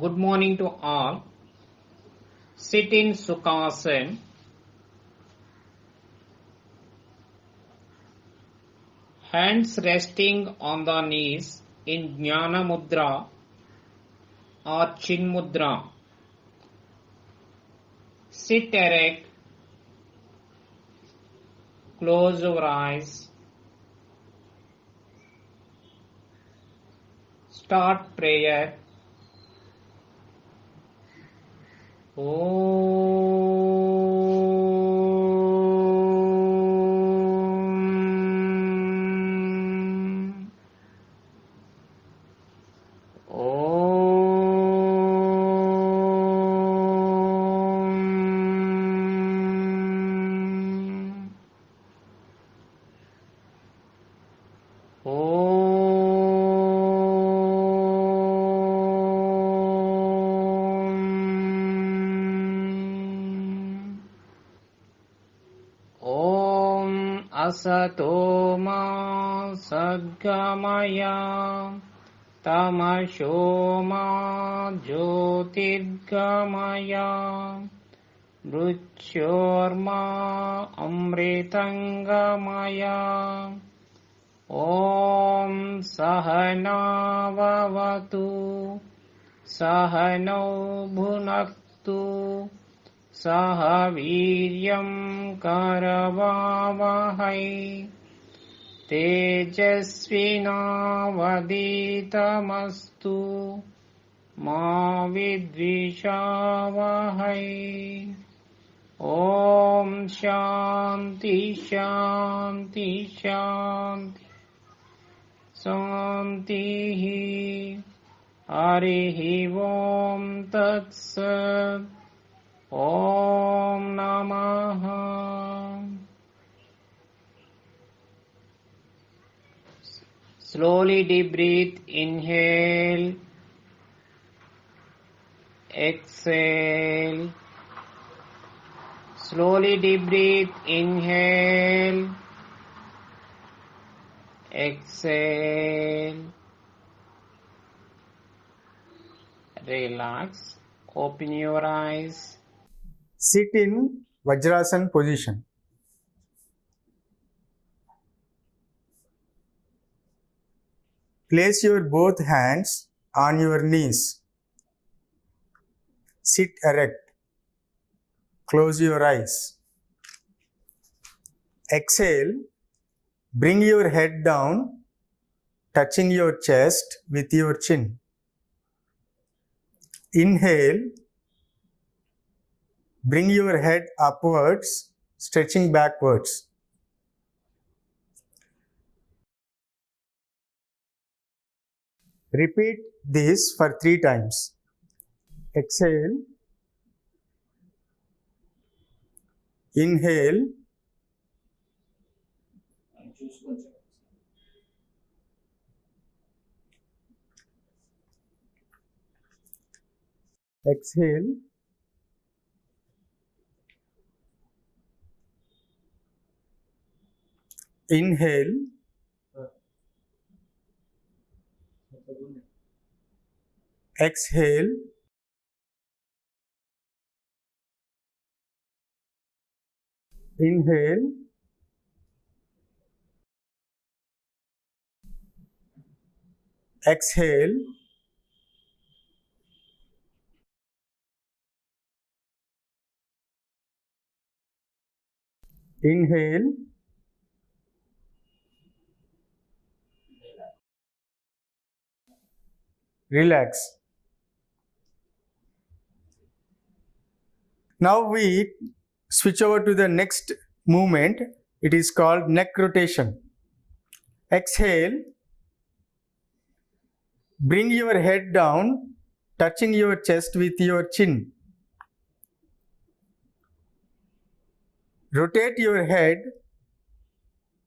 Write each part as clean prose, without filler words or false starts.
Good morning to all. Sit in Sukhasana. Hands resting on the knees in Jnana Mudra or Chin Mudra. Sit erect. Close your eyes. Start prayer. Asato ma sadgamaya tamasho ma jyotirgamaya mruchyorma amritangamaya Om Sahana Vavatu Sahano Bhunaktu Sahaviryam Karavavahai Tejasvinavaditamastu Ma Vidvishavahai Om Shanti Shanti Shanti Santihi Harihi Om Tat Sat Om Namaha. Slowly deep breathe, inhale, exhale. Slowly deep breathe, inhale, exhale. Relax, open your eyes. Sit in Vajrasana position. Place your both hands on your knees. Sit erect. Close your eyes. Exhale. Bring your head down, touching your chest with your chin. Inhale. Bring your head upwards, stretching backwards. Repeat this for 3 times. Exhale. Inhale. Exhale. Inhale. Exhale. Inhale. Exhale. Inhale. Relax. Now we switch over to the next movement. It is called neck rotation. Exhale. Bring your head down, touching your chest with your chin. Rotate your head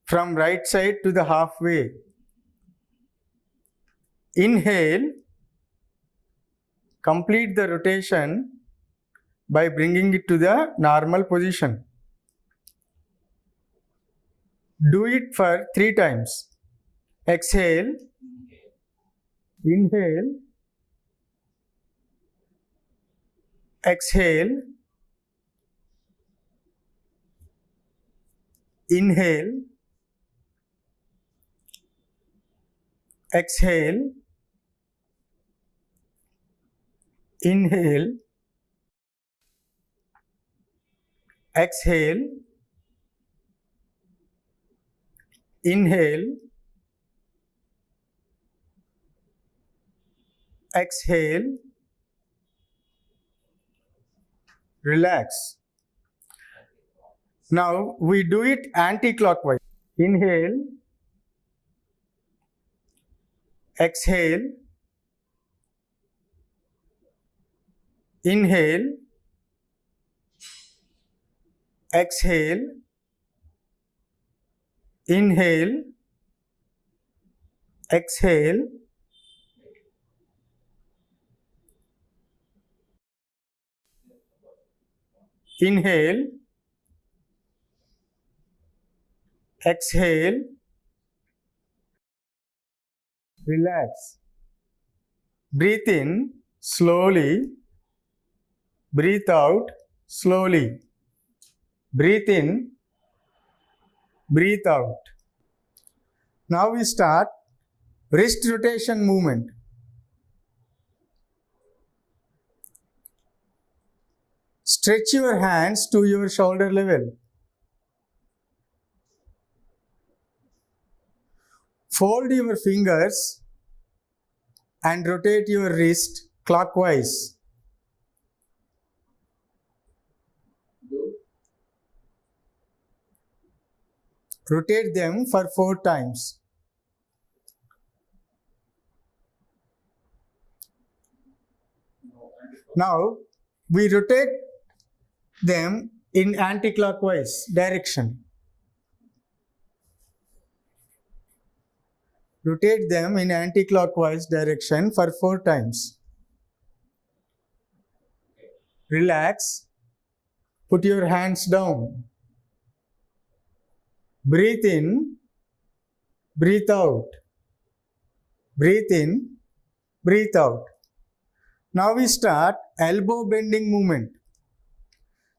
from right side to the halfway. Inhale. Complete the rotation by bringing it to the normal position. Do it for 3 times. Exhale. Inhale. exhale, inhale, exhale, inhale, exhale, inhale, exhale, relax. Now we do it anti-clockwise. Inhale, exhale, inhale, exhale, inhale, exhale, inhale, exhale, relax. Breathe in slowly, breathe out slowly. Breathe in, breathe out. Now we start wrist rotation movement. Stretch your hands to your shoulder level. Fold your fingers and rotate your wrist clockwise. Rotate them for 4 times. Now we rotate them in anti-clockwise direction. Rotate them in anti-clockwise direction for 4 times. Relax. Put your hands down. Breathe in, breathe out. Breathe in, breathe out. Now we start elbow bending movement.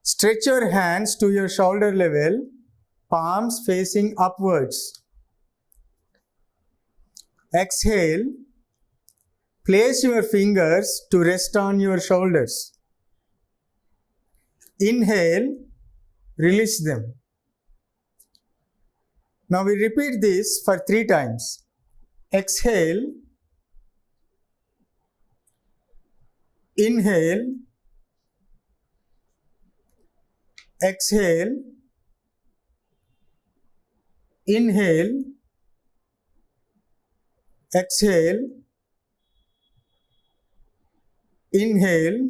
Stretch your hands to your shoulder level, palms facing upwards. Exhale. Place your fingers to rest on your shoulders. Inhale, release them. Now we repeat this for 3 times. Exhale, inhale, exhale, inhale, exhale, inhale,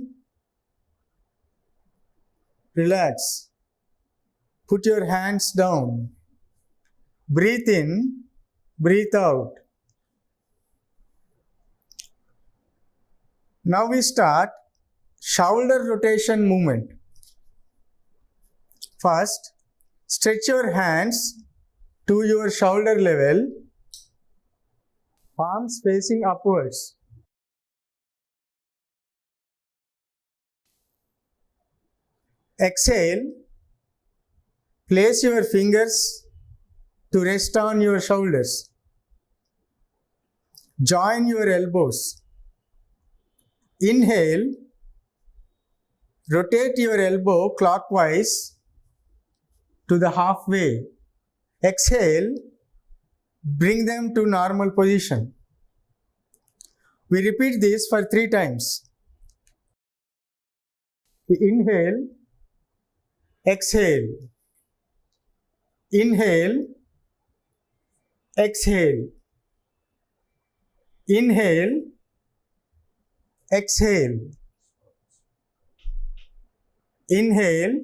relax. Put your hands down. Breathe in, breathe out. Now we start shoulder rotation movement. First, stretch your hands to your shoulder level, palms facing upwards. Exhale, place your fingers to rest on your shoulders. Join your elbows. Inhale, rotate your elbow clockwise to the halfway. Exhale, bring them to normal position. We repeat this for 3 times. Inhale, exhale, inhale, exhale, inhale, exhale, inhale,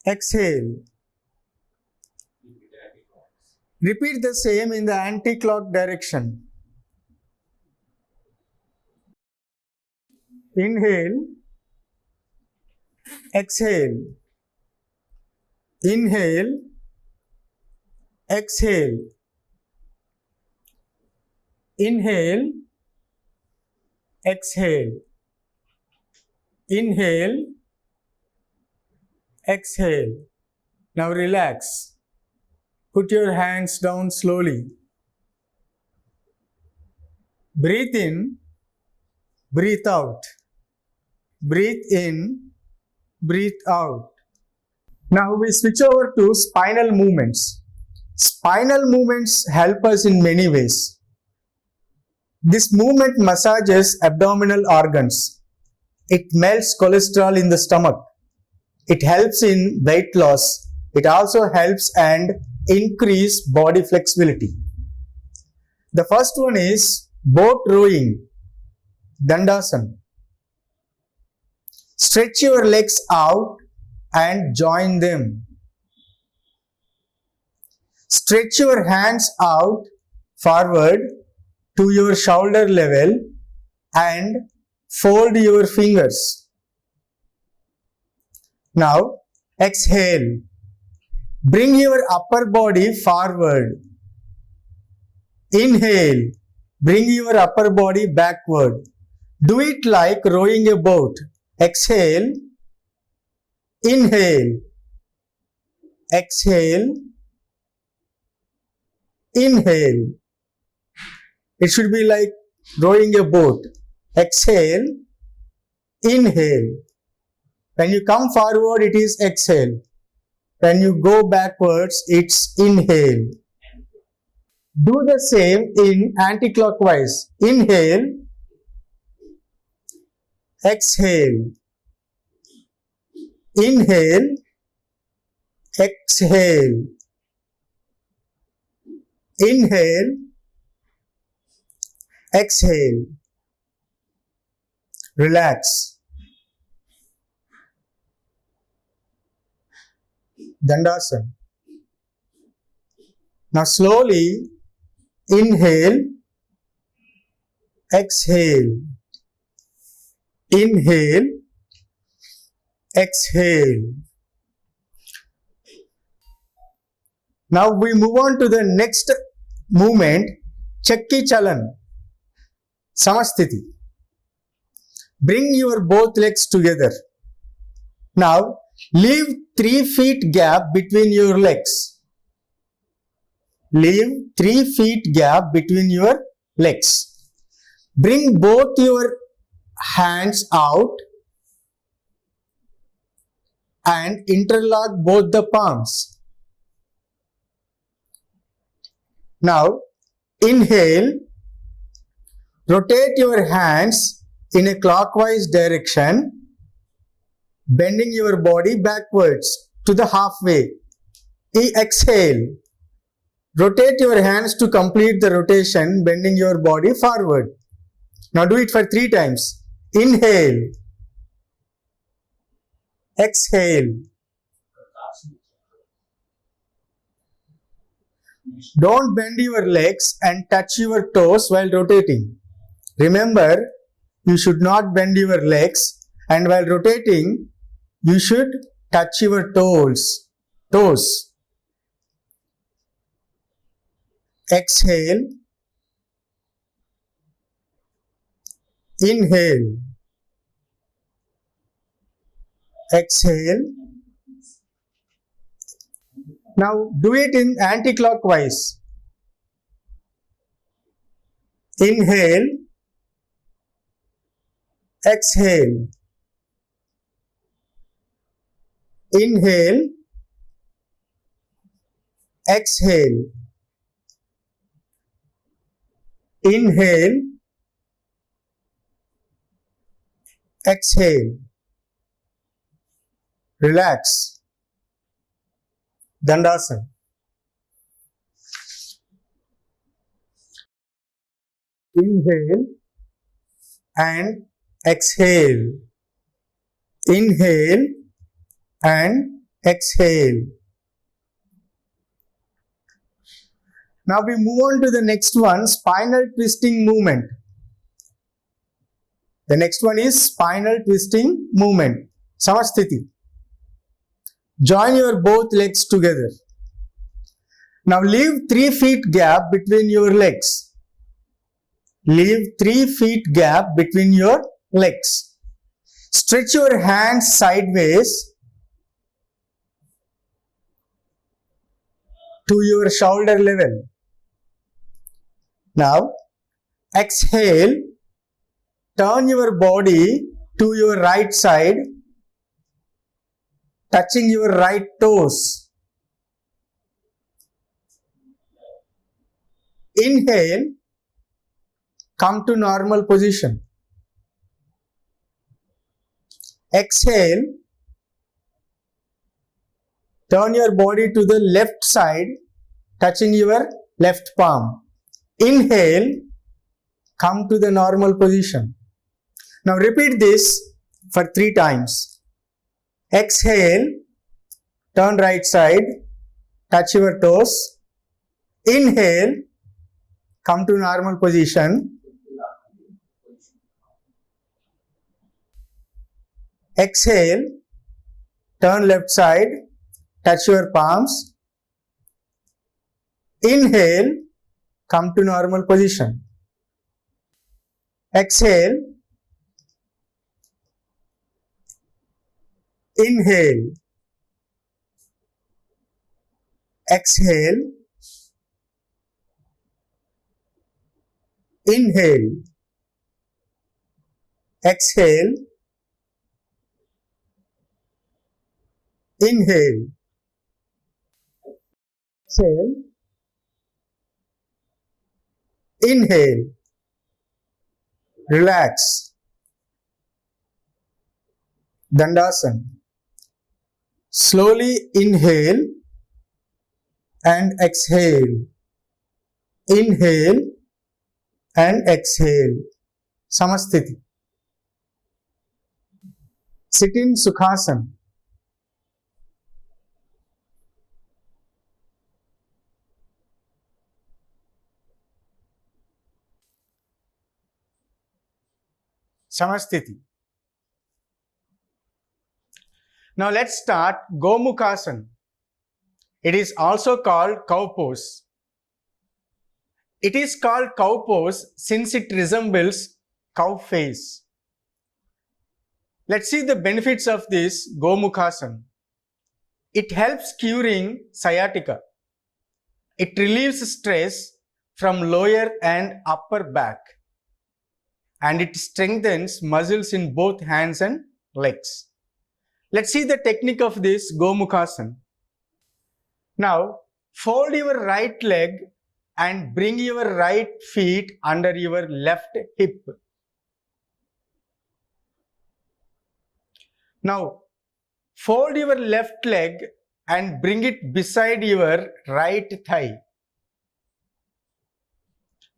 exhale. Repeat the same in the anti-clock direction. Inhale, exhale, inhale, exhale, inhale, exhale, Inhale, exhale. Now relax. Put your hands down slowly. Breathe in, breathe out. Breathe in, breathe out. Now we switch over to spinal movements. Spinal movements help us in many ways. This movement massages abdominal organs. It melts cholesterol in the stomach. It helps in weight loss. It also helps and increase body flexibility. The first one is boat rowing, Dandasana. Stretch your legs out and join them. Stretch your hands out forward to your shoulder level and fold your fingers. Now exhale. Bring your upper body forward. Inhale. Bring your upper body backward. Do it like rowing a boat. Exhale. Inhale. Exhale. Inhale. It should be like rowing a boat. Exhale. Inhale. When you come forward, it is exhale. When you go backwards, it's inhale. Do the same in anti-clockwise. Inhale. Exhale. Inhale. Exhale. Inhale. Exhale. Relax. Dandasana. Now slowly inhale, exhale. Inhale, exhale. Now we move on to the next movement, Chakki Chalan, Samasthiti. Bring your both legs together. Now leave 3 feet gap between your legs. Leave 3 feet gap between your legs. Bring both your hands out and interlock both the palms. Now inhale, rotate your hands in a clockwise direction, bending your body backwards to the halfway. Exhale, rotate your hands to complete the rotation, bending your body forward. Now do it for 3 times. Inhale, exhale. Don't bend your legs and touch your toes while rotating. Remember, you should not bend your legs, and while rotating, you should touch your toes. Exhale. Inhale. Exhale. Now do it in anti-clockwise. Inhale. Exhale. Inhale. Exhale. Inhale. Exhale. Relax. Dandasana. Inhale and exhale. Inhale and exhale. Now we move on to the next one, spinal twisting movement. The next one is spinal twisting movement, Samasthiti. Join your both legs together. Now leave 3 feet gap between your legs. Leave 3 feet gap between your legs. Stretch your hands sideways to your shoulder level. Now, exhale, turn your body to your right side, touching your right toes. Inhale, come to normal position. Exhale, turn your body to the left side, touching your left palm. Inhale, come to the normal position. Now repeat this for 3 times. Exhale, turn right side, touch your toes. Inhale, come to normal position. Exhale, turn left side, touch your palms. Inhale, come to normal position. Exhale, inhale, exhale, inhale, exhale, inhale, exhale, inhale. Relax. Dandasana. Slowly inhale and exhale. Inhale and exhale. Samasthiti. Sit in Sukhasana. Samasthiti. Now let's start Gomukhasana. It is also called cow pose. It is called cow pose since it resembles cow face. Let's see the benefits of this Gomukhasana. It helps curing sciatica. It relieves stress from lower and upper back. And it strengthens muscles in both hands and legs. Let's see the technique of this Gomukhasana. Now, fold your right leg and bring your right feet under your left hip. Now, fold your left leg and bring it beside your right thigh.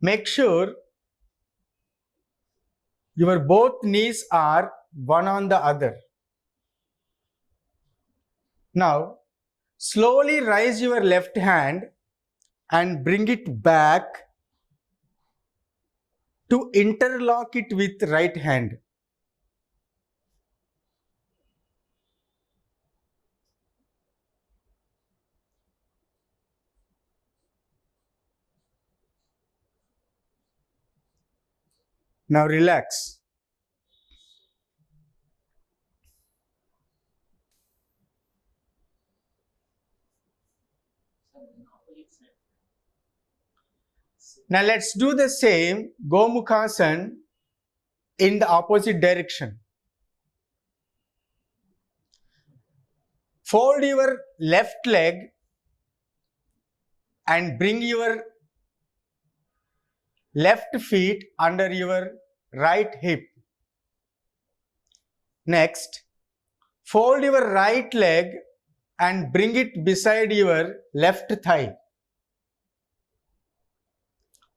Make sure your both knees are one on the other. Now, slowly raise your left hand and bring it back to interlock it with right hand. Now relax. Now let's do the same Gomukhasana in the opposite direction. Fold your left leg and bring your left feet under your right hip. Next, fold your right leg and bring it beside your left thigh.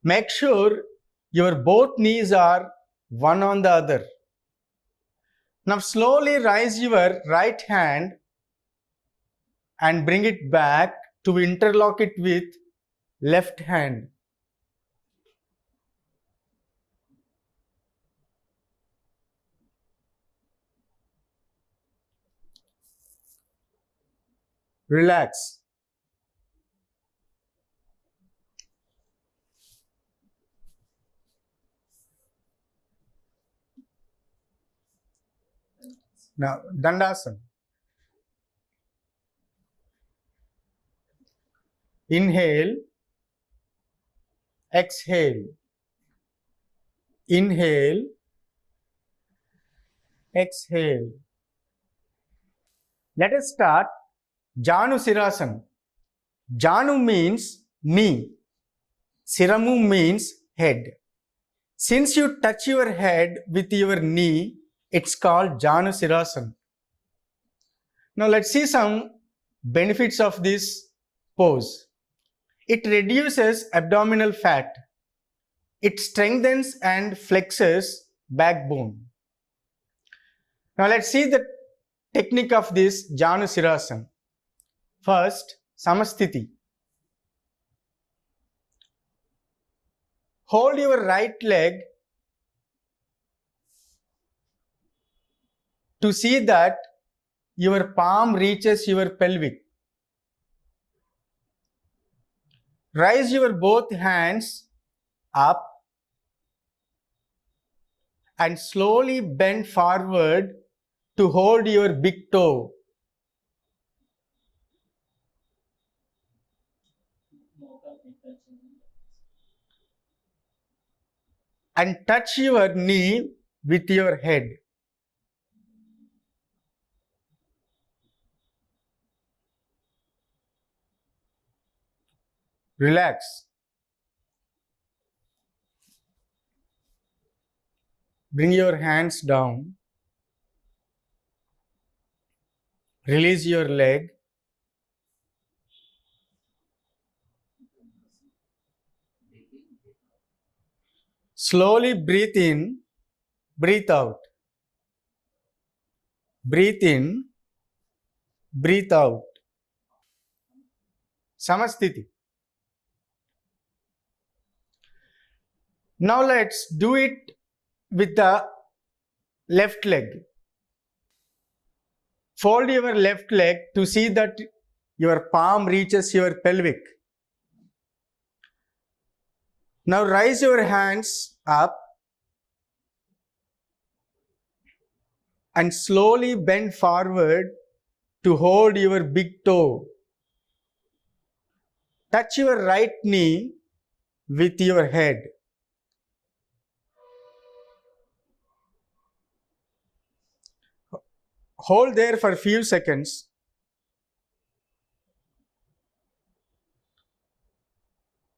Make sure your both knees are one on the other. Now slowly raise your right hand and bring it back to interlock it with left hand. Relax. Now, Dandasana. Inhale, exhale. Inhale, exhale. Let us start Janu Sirasana. Janu means knee. Siramu means head. Since you touch your head with your knee, it's called Janu Sirasana. Now let's see some benefits of this pose. It reduces abdominal fat. It strengthens and flexes backbone. Now let's see the technique of this Janu Sirasana. First, Samasthiti. Hold your right leg to see that your palm reaches your pelvic. Raise your both hands up and slowly bend forward to hold your big toe. And touch your knee with your head. Relax. Bring your hands down. Release your leg. Slowly breathe in, breathe out. Breathe in, breathe out. Samasthiti. Now let's do it with the left leg. Fold your left leg to see that your palm reaches your pelvic. Now raise your hands up and slowly bend forward to hold your big toe. Touch your right knee with your head. Hold there for a few seconds.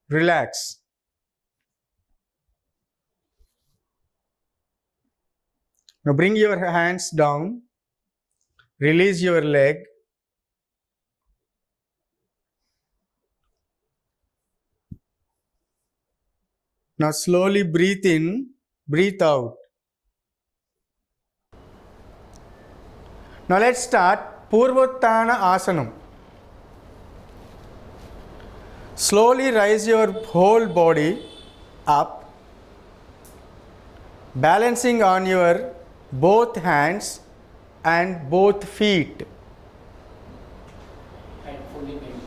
Relax. Now bring your hands down. Release your leg. Now slowly breathe in, breathe out. Now let's start Purvottana Asanam. Slowly rise your whole body up, balancing on your both hands and both feet. And fully bend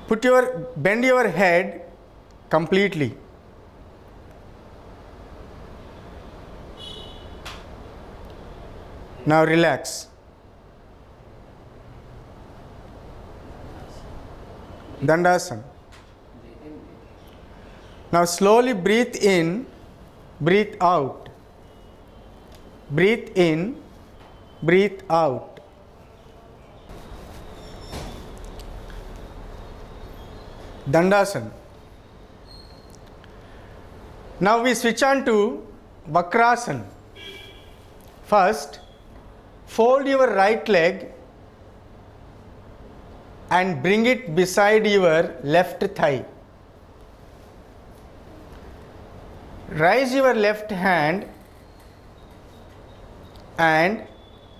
back. Bend your head completely. Now relax. Dandasana. Now slowly breathe in, breathe out. Breathe in, breathe out. Dandasana. Now we switch on to Vakrasana. First, fold your right leg and bring it beside your left thigh. Raise your left hand and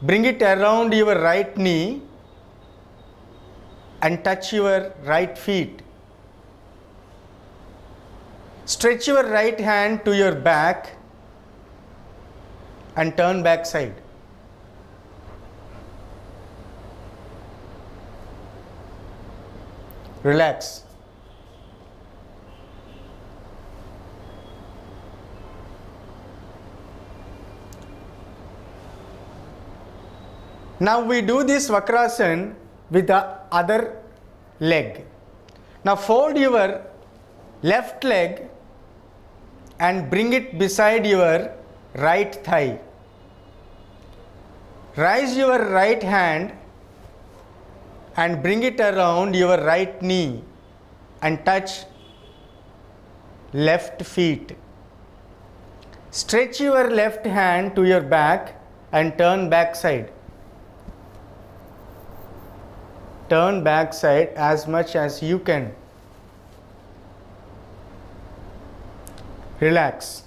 bring it around your right knee and touch your right feet. Stretch your right hand to your back and turn back side. Relax. Now we do this Vakrasana with the other leg. Now fold your left leg and bring it beside your right thigh. Raise your right hand and bring it around your right knee and touch left feet. Stretch your left hand to your back and turn back side. Turn back side as much as you can. Relax.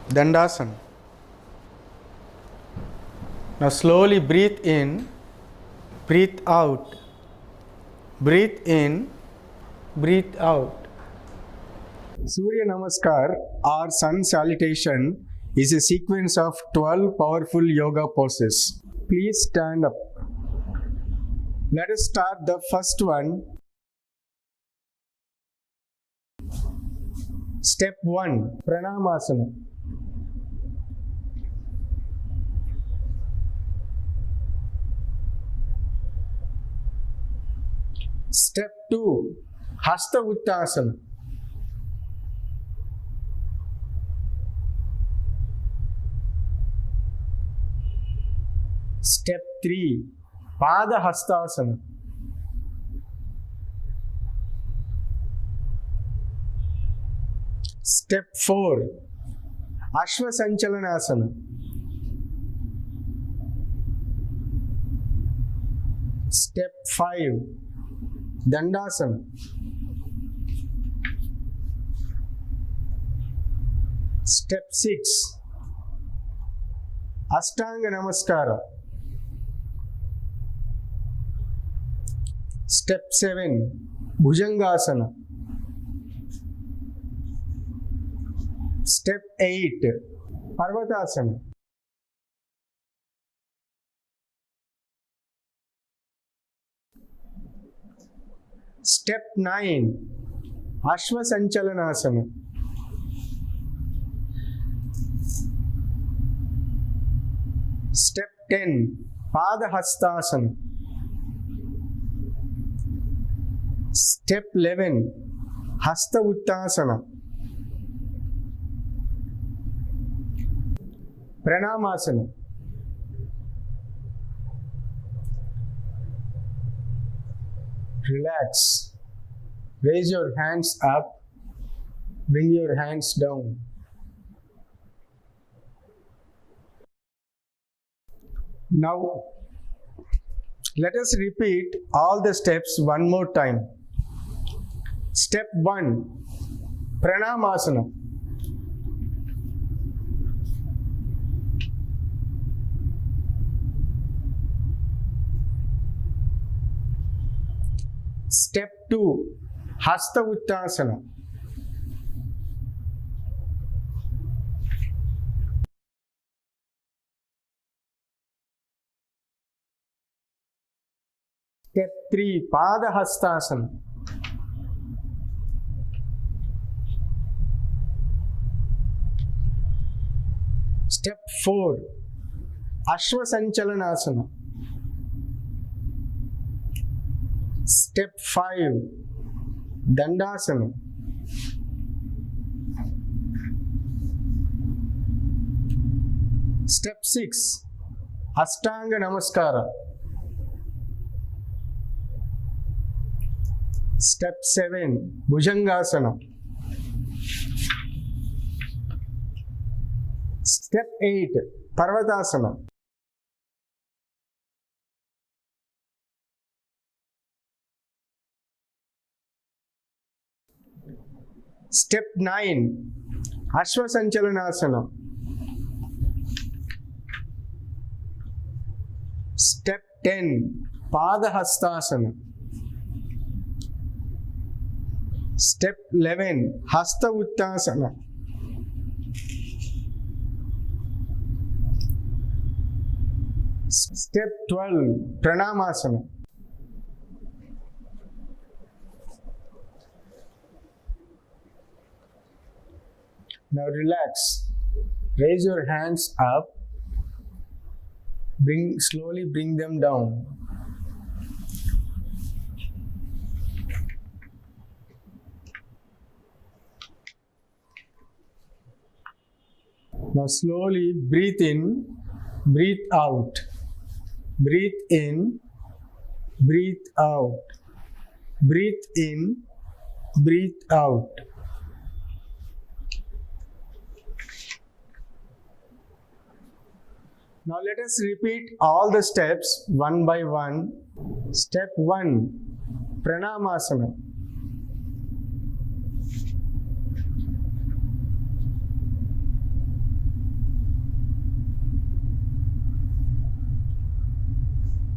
Dandasana. Now slowly breathe in, breathe out. Breathe in, breathe out. Surya Namaskar or Sun Salutation is a sequence of 12 powerful yoga poses. Please stand up. Let us start the first one. Step 1, Pranamasana. Step 2, Hasta Uttasana. Step 3, Pada Hastasana. Step 4, Ashwa Sanchalanasana. Step 5, Dandasana. Step 6, Ashtanga Namaskara. Step 7, Bhujangasana. Step 8, Parvatasana. Step 9, Ashwa Sanchalanasana. Step 10, Pada Hastasana. Step 11, Hasta Uttasana. Pranamasana. Relax. Raise your hands up. Bring your hands down. Now, let us repeat all the steps one more time. Step 1, Pranamasana. Step 2, Hasta Uttasana. Step 3, Pada Hastasana. Step 4, Ashwa Sanchalanasana. Step 5, Dandasana. Step 6, Ashtanga Namaskara. Step 7, Bhujangasana. Step 8, Parvatasana. Step 9, Ashwa Sanchalanasana. Step 10, Pada Hastasana. Step 11, Hasta Uttasana. Step 12, Pranamasana. Now relax. Raise your hands up. Slowly bring them down. Now slowly breathe in, breathe out. Breathe in, breathe out. Breathe in, breathe out. Now let us repeat all the steps one by one. Step 1, Pranamasana.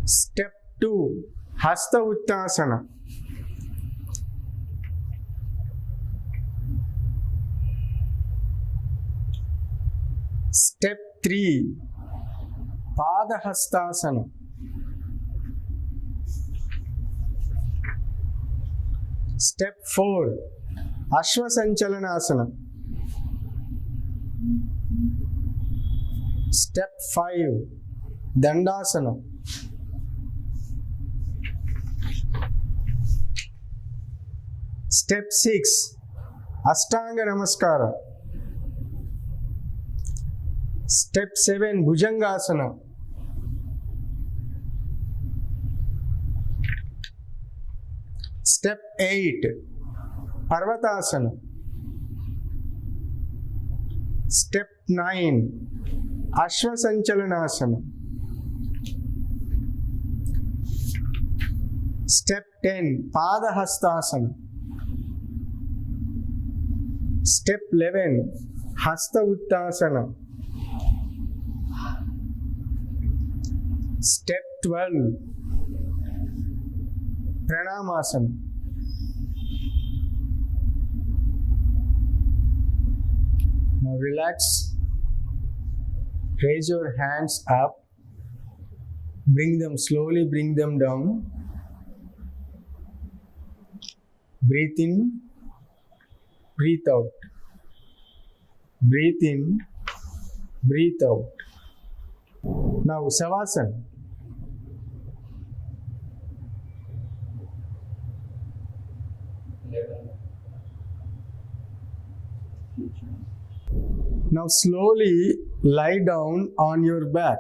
Step 2, Hasta Uttanasana. Step 3, Padahastasana. Step 4, Ashvasanchalanasana. Step 5, Dandasana. Step 6, Ashtanga Namaskara. Step 7, Bhujangasana. Step 8, Parvatasana. Step 9, Ashvasanchalanasana. Step 10, Padahastasana. Step 11, Hasta Uttasana. Step 12, Pranamasana. Now relax. Raise your hands up. Slowly bring them down. Breathe in, breathe out. Breathe in, breathe out. Now Savasana. Now slowly lie down on your back.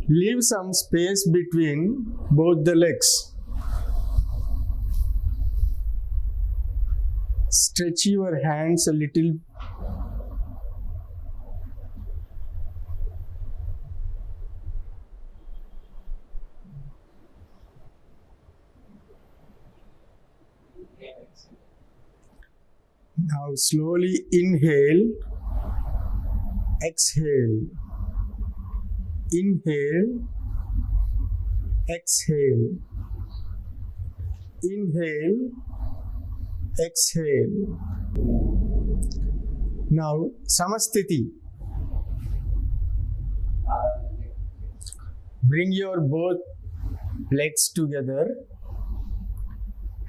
Leave some space between both the legs. Stretch your hands a little. Now slowly inhale, exhale. Inhale, exhale. Inhale, exhale. Now Samastiti. Bring your both legs together,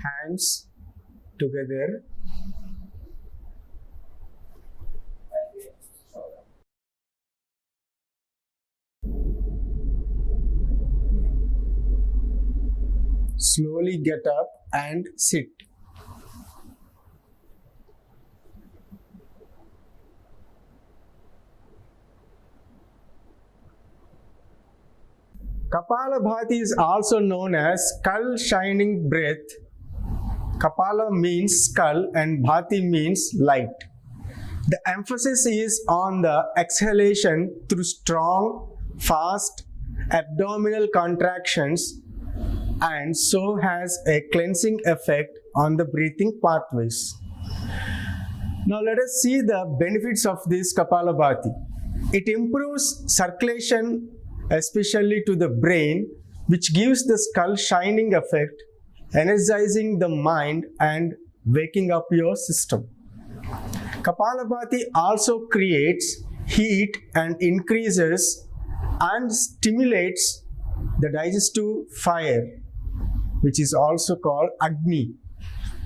hands together. Slowly get up and sit. Kapalabhati is also known as skull shining breath. Kapala means skull and Bhati means light. The emphasis is on the exhalation through strong, fast abdominal contractions, and so has a cleansing effect on the breathing pathways. Now let us see the benefits of this Kapalabhati. It improves circulation, especially to the brain, which gives the skull shining effect, energizing the mind and waking up your system. Kapalabhati also creates heat and increases and stimulates the digestive fire, which is also called Agni,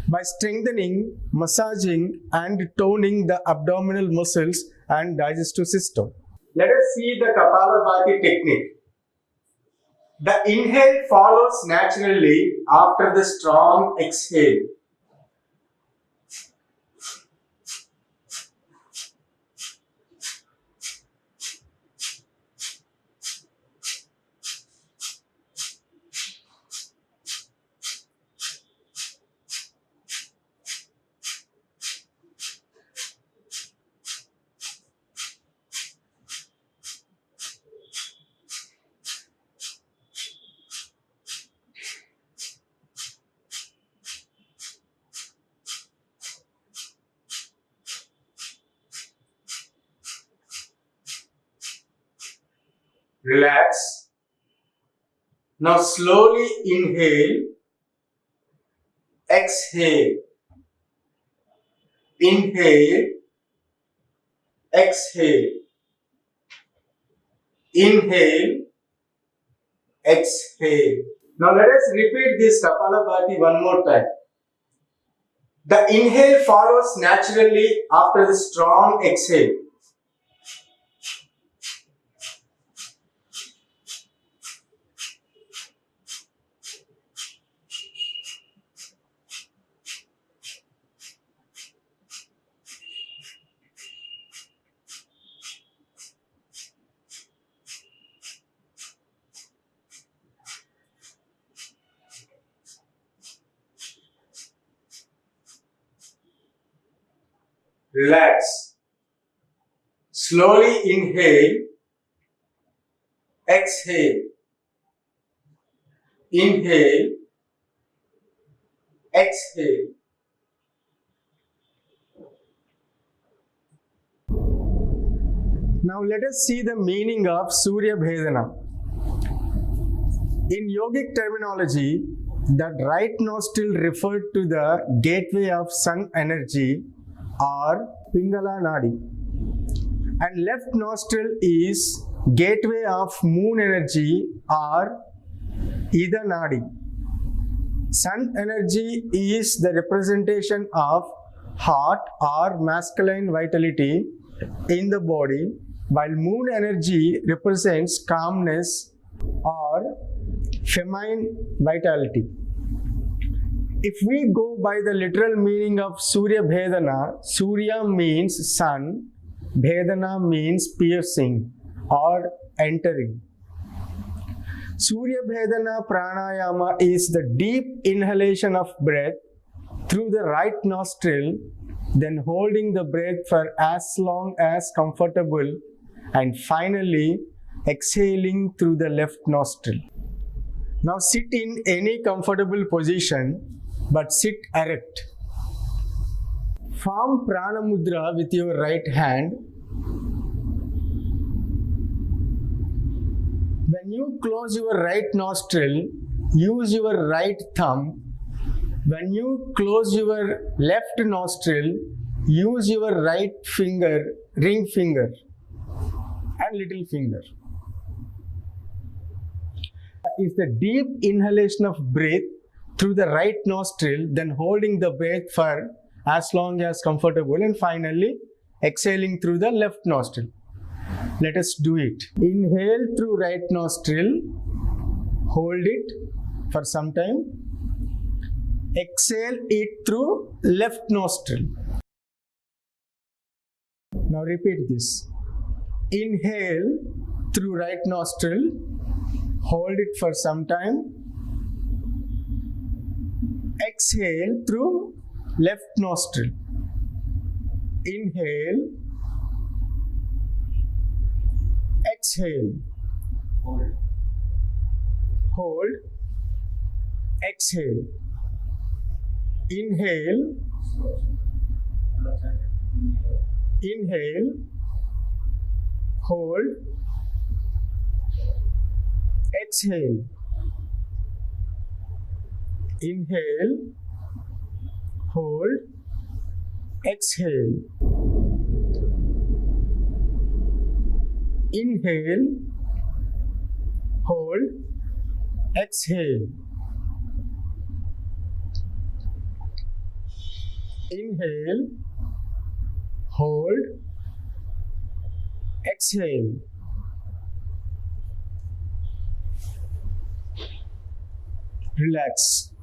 by strengthening, massaging, and toning the abdominal muscles and digestive system. Let us see the Kapalabhati technique. The inhale follows naturally after the strong exhale. Relax. Now slowly inhale, exhale, inhale, exhale, inhale, exhale. Now let us repeat this Kapalabhati one more time. The inhale follows naturally after the strong exhale. Relax. Slowly inhale, exhale, inhale, exhale. Now let us see the meaning of Surya Bhedana. In yogic terminology, the right nostril referred to the gateway of sun energy or Pingala Nadi, and left nostril is gateway of moon energy or Ida Nadi. Sun energy is the representation of heart or masculine vitality in the body, while moon energy represents calmness or feminine vitality. If we go by the literal meaning of Surya Bhedana, Surya means sun, Bhedana means piercing or entering. Surya Bhedana Pranayama is the deep inhalation of breath through the right nostril, then holding the breath for as long as comfortable, and finally exhaling through the left nostril. Now sit in any comfortable position, but sit erect. Form Prana Mudra with your right hand. When you close your right nostril, use your right thumb. When you close your left nostril, use your right finger, ring finger, and little finger. Is the deep inhalation of breath through the right nostril, then holding the breath for as long as comfortable, and finally exhaling through the left nostril. Let us do it. Inhale through right nostril, hold it for some time. Exhale it through left nostril. Now repeat this. Inhale through right nostril, hold it for some time. Exhale through left nostril. Inhale. Exhale. Hold. Exhale. Inhale. Inhale. Hold. Exhale. Inhale. hold, exhale. Inhale, hold, exhale. Inhale, hold, exhale. Relax.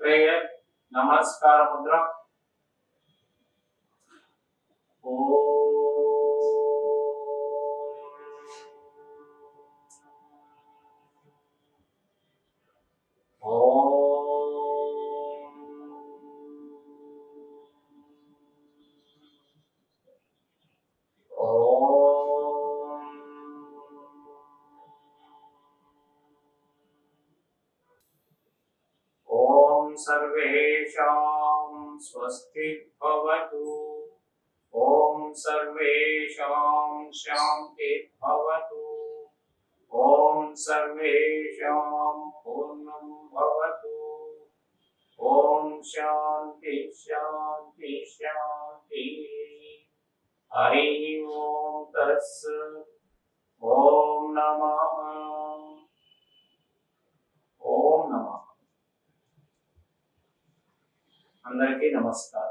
Prayer, Namaskar Mudra. सर्वेषां स्वस्ति भवतु। ओम सर्वेषां शांति भवतु। ओम सर्वेषां पूर्णं भवतु। ओम शांति शांति शांति। हरि ओम तत्सत्। ओम नमः। ओम नमः। అందరికీ నమస్కారం।